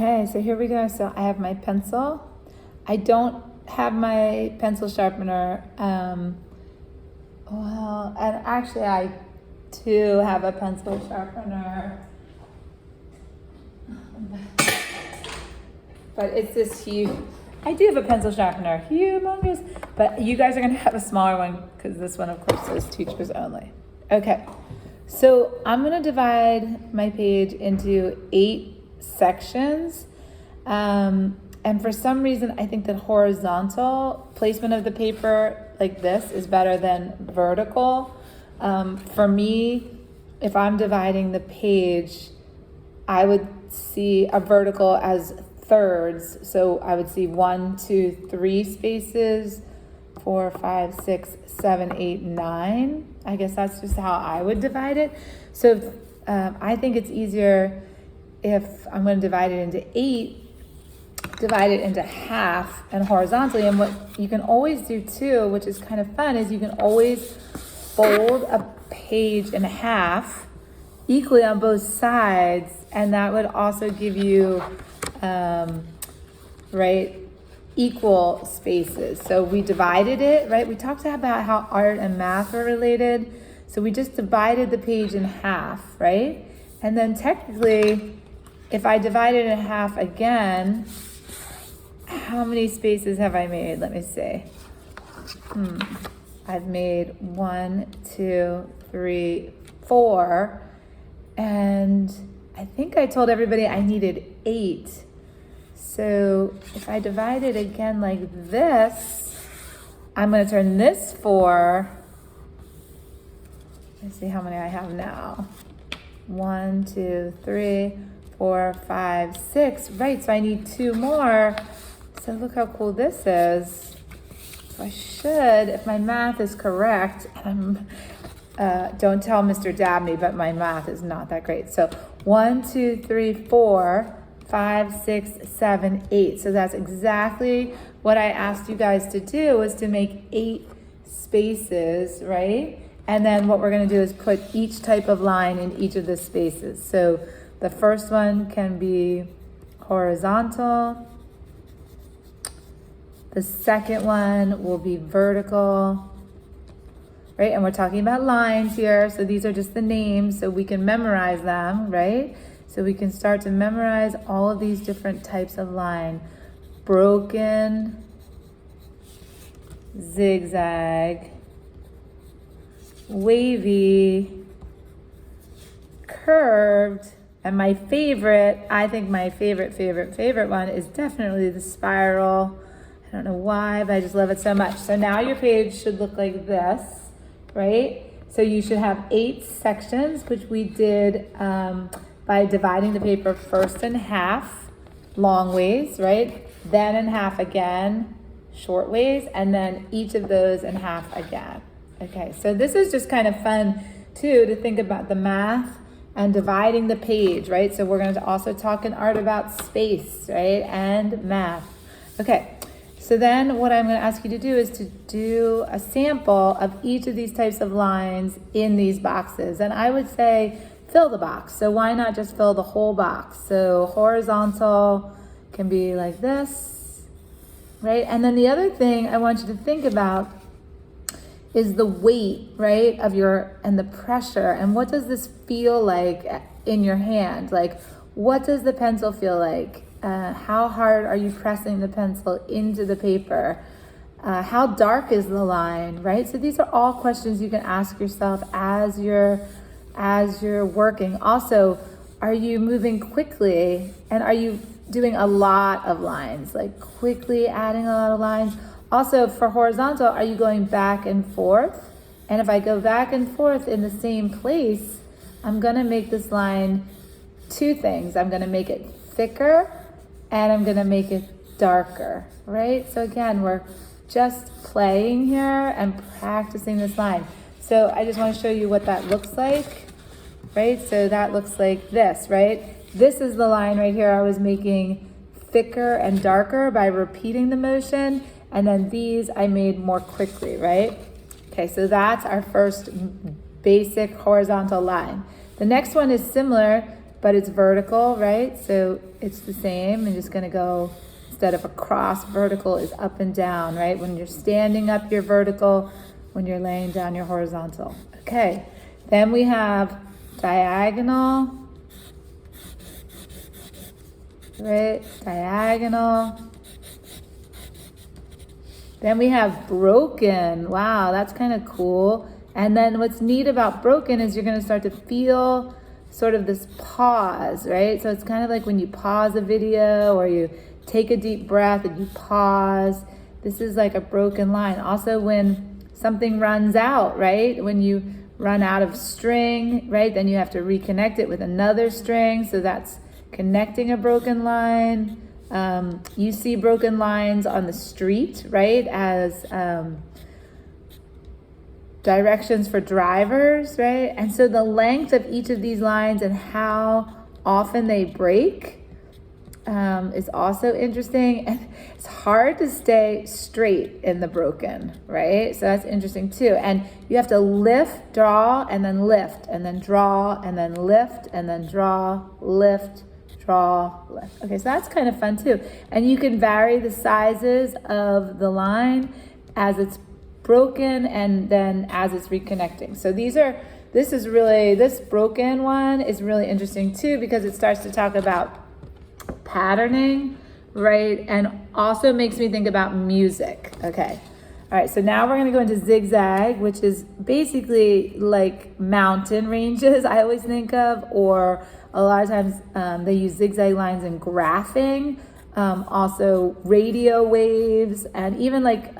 Okay, so here we go. So I have my pencil. I don't have my pencil sharpener. Well, and actually I too have a pencil sharpener. But it's this huge, I do have a pencil sharpener, humongous, but you guys are gonna have a smaller one because this one of course says teachers only. Okay, so I'm gonna divide my page into 8 sections. And for some reason, I think that horizontal placement of the paper like this is better than vertical. For me, if I'm dividing the page, I would see a vertical as thirds. So I would see 1, 2, 3 spaces, 4, 5, 6, 7, 8, 9. I guess that's just how I would divide it. So I think it's easier if I'm going to divide it into 8, divide it into half and horizontally. And what you can always do too, which is kind of fun, is you can always fold a page in half equally on both sides, and that would also give you right, equal spaces. So we divided it, right? We talked about how art and math are related. So we just divided the page in half, right? And then technically, if I divide it in half again, how many spaces have I made? Let me see. I've made 1, 2, 3, 4. And I think I told everybody I needed 8. So if I divide it again like this, I'm going to turn this 4. Let's see how many I have now. 1, 2, 3, 4, 5, 6. Right, so I need 2 more. So look how cool this is. So I should, if my math is correct, don't tell Mr. Dabney, but my math is not that great. So 1, 2, 3, 4, 5, 6, 7, 8. So that's exactly what I asked you guys to do, was to make 8 spaces, right? And then what we're going to do is put each type of line in each of the spaces. So the first one can be horizontal. The second one will be vertical, right? And we're talking about lines here. So these are just the names so we can memorize them, right? So we can start to memorize all of these different types of line. Broken, zigzag, wavy, curved, and my favorite, I think my favorite one is definitely the spiral. I don't know why, but I just love it so much. So now your page should look like this, right? So you should have 8 sections, which we did by dividing the paper first in half, long ways, right? Then in half again, short ways, and then each of those in half again. Okay, so this is just kind of fun too, to think about the math and dividing the page, right? So we're going to also talk in art about space, right? And math. Okay, so then what I'm going to ask you to do is to do a sample of each of these types of lines in these boxes. And I would say fill the box. So why not just fill the whole box? So horizontal can be like this, right? And then the other thing I want you to think about is the weight, right, of and the pressure, and what does this feel like in your hand? Like, what does the pencil feel like? How hard are you pressing the pencil into the paper? How dark is the line, right? So these are all questions you can ask yourself as you're working. Also, are you moving quickly, and are you doing a lot of lines, like quickly adding a lot of lines? Also, for horizontal, are you going back and forth? And if I go back and forth in the same place, I'm going to make this line 2 things. I'm going to make it thicker, and I'm going to make it darker, right? So again, we're just playing here and practicing this line. So I just want to show you what that looks like, right? So that looks like this, right? This is the line right here I was making thicker and darker by repeating the motion. And then these I made more quickly, right? Okay, so that's our first basic horizontal line. The next one is similar, but it's vertical, right? So it's the same. I'm just gonna go, instead of across, vertical is up and down, right? When you're standing up, you're vertical. When you're laying down, you're horizontal. Okay, then we have diagonal, right? Diagonal. Then we have broken. Wow, that's kind of cool. And then what's neat about broken is you're going to start to feel sort of this pause, right? So it's kind of like when you pause a video or you take a deep breath and you pause. This is like a broken line. Also when something runs out, right? When you run out of string, right? Then you have to reconnect it with another string. So that's connecting a broken line. You see broken lines on the street, right? As directions for drivers, right? And so the length of each of these lines and how often they break is also interesting. And it's hard to stay straight in the broken, right? So that's interesting too. And you have to lift, draw, and then lift, and then draw, and then lift, and then draw, lift, draw, lift. Okay, so that's kind of fun too. And you can vary the sizes of the line as it's broken and then as it's reconnecting. So this broken one is really interesting too, because it starts to talk about patterning, right? And also makes me think about music. Okay. All right, so now we're gonna go into zigzag, which is basically like mountain ranges, I always think of, or a lot of times they use zigzag lines in graphing, also radio waves, and even like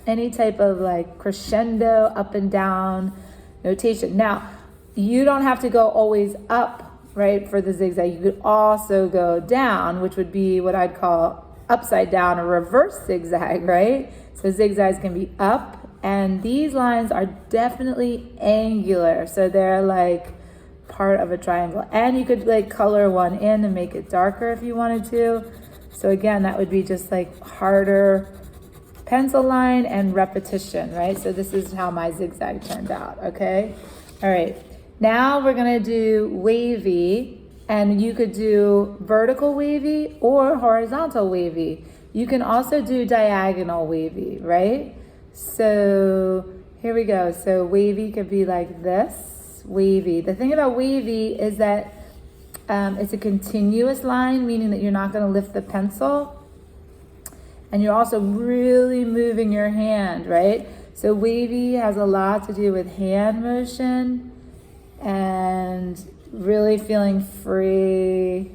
any type of like crescendo, up and down notation. Now, you don't have to go always up, right, for the zigzag. You could also go down, which would be what I'd call upside down or reverse zigzag, right? So zigzags can be up, and these lines are definitely angular. So they're like part of a triangle. And you could like color one in and make it darker if you wanted to. So again, that would be just like harder pencil line and repetition, right? So this is how my zigzag turned out, okay? All right, now we're gonna do wavy, and you could do vertical wavy or horizontal wavy. You can also do diagonal wavy, right? So here we go. So wavy could be like this, wavy. The thing about wavy is that it's a continuous line, meaning that you're not going to lift the pencil. And you're also really moving your hand, right? So wavy has a lot to do with hand motion and really feeling free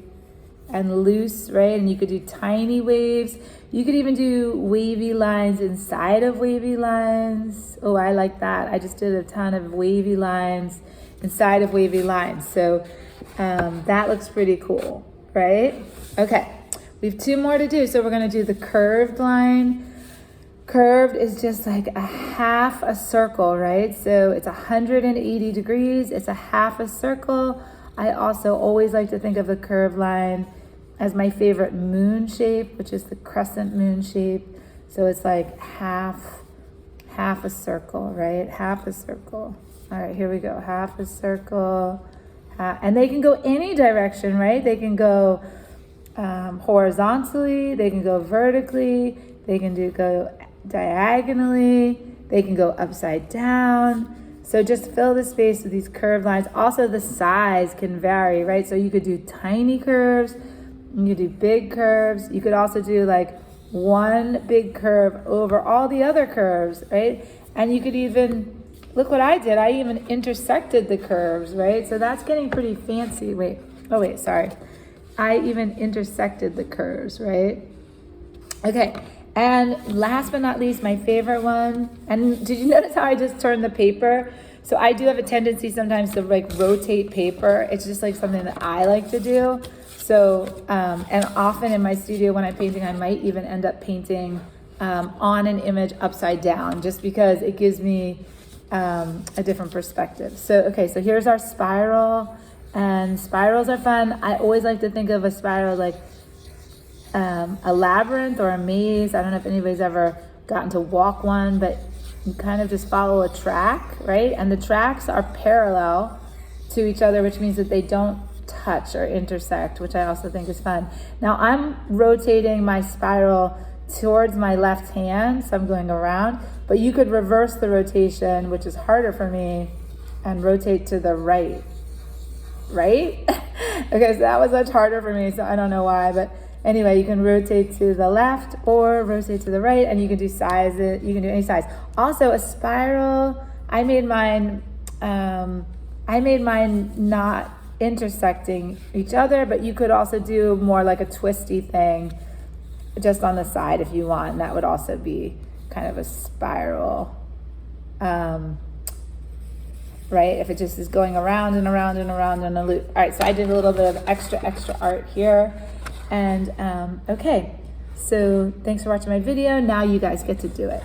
and loose, right? And you could do tiny waves. You could even do wavy lines inside of wavy lines. Oh, I like that. I just did a ton of wavy lines inside of wavy lines. So that looks pretty cool, right? Okay, we have two more to do. So we're gonna do the curved line. Curved is just like a half a circle, right? So it's 180 degrees. It's a half a circle. I also always like to think of the curved line as my favorite moon shape, which is the crescent moon shape. So it's like half a circle, right? Half a circle. All right, here we go. Half a circle. And they can go any direction, right? They can go horizontally. They can go vertically. They can go diagonally. They can go upside down. So just fill the space with these curved lines. Also, the size can vary, right? So you could do tiny curves. You could do big curves. You could also do like one big curve over all the other curves, right? And you could even, look what I did. I even intersected the curves, right? So that's getting pretty fancy. Sorry. I even intersected the curves, right? Okay, and last but not least, my favorite one. And did you notice how I just turned the paper? So I do have a tendency sometimes to like rotate paper. It's just like something that I like to do. So, and often in my studio when I'm painting, I might even end up painting on an image upside down, just because it gives me a different perspective. So, okay, so here's our spiral, and spirals are fun. I always like to think of a spiral like a labyrinth or a maze. I don't know if anybody's ever gotten to walk one, but you kind of just follow a track, right? And the tracks are parallel to each other, which means that they don't touch or intersect, which I also think is fun. Now I'm rotating my spiral towards my left hand, so I'm going around, but you could reverse the rotation, which is harder for me, and rotate to the right, right? Okay, so that was much harder for me, so I don't know why, but anyway, you can rotate to the left or rotate to the right, and you can do sizes, you can do any size. Also, a spiral, I made mine not intersecting each other, but you could also do more like a twisty thing just on the side if you want, and that would also be kind of a spiral, right? If it just is going around and around and around in a loop. All right, so I did a little bit of extra art here, and okay, so thanks for watching my video. Now you guys get to do it.